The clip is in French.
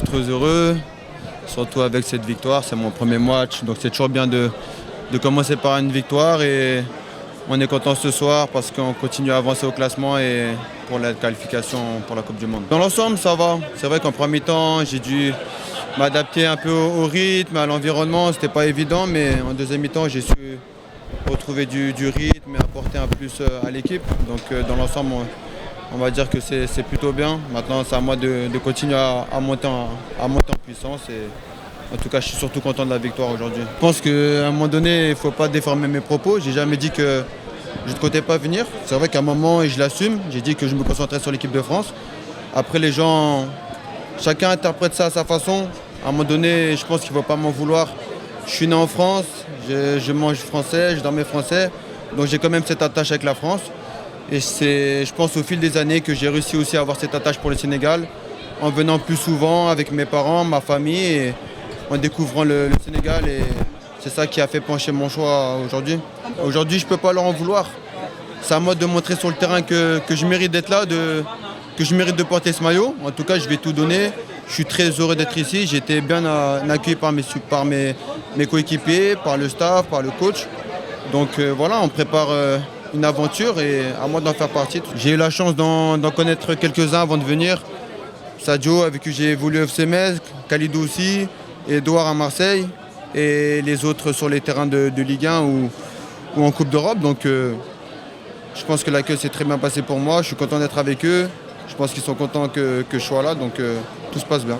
suis très heureux, surtout avec cette victoire. C'est mon premier match, donc c'est toujours bien de commencer par une victoire. Et on est content ce soir parce qu'on continue à avancer au classement et pour la qualification pour la Coupe du Monde. Dans l'ensemble, ça va. C'est vrai qu'en premier mi-temps, j'ai dû m'adapter un peu au rythme, à l'environnement. C'était pas évident, mais en deuxième mi-temps, j'ai su retrouver du rythme et apporter un plus à l'équipe. Donc dans l'ensemble, on va dire que c'est plutôt bien. Maintenant, c'est à moi de continuer à monter en puissance. Et en tout cas, je suis surtout content de la victoire aujourd'hui. Je pense qu'à un moment donné, il ne faut pas déformer mes propos. J'ai jamais dit que je ne comptais pas venir. C'est vrai qu'à un moment, et je l'assume, j'ai dit que je me concentrais sur l'équipe de France. Après, les gens, chacun interprète ça à sa façon. À un moment donné, je pense qu'il ne faut pas m'en vouloir. Je suis né en France, je mange français, je dormais français. Donc j'ai quand même cette attache avec la France. Et c'est, je pense, au fil des années que j'ai réussi aussi à avoir cette attache pour le Sénégal, en venant plus souvent avec mes parents, ma famille, et en découvrant le Sénégal. Et c'est ça qui a fait pencher mon choix aujourd'hui. Aujourd'hui, je ne peux pas leur en vouloir. C'est à moi de montrer sur le terrain que je mérite d'être là, que je mérite de porter ce maillot. En tout cas, je vais tout donner. Je suis très heureux d'être ici. J'ai été bien accueilli par mes coéquipiers, par le staff, par le coach. Donc voilà, on prépare une aventure et à moi d'en faire partie. J'ai eu la chance d'en connaître quelques-uns avant de venir. Sadio, avec qui j'ai évolué au FC Metz, Khalidou aussi, Edouard à Marseille et les autres sur les terrains de Ligue 1 ou en Coupe d'Europe. Donc je pense que l'accueil s'est très bien passé pour moi. Je suis content d'être avec eux. Je pense qu'ils sont contents que je sois là, donc tout se passe bien.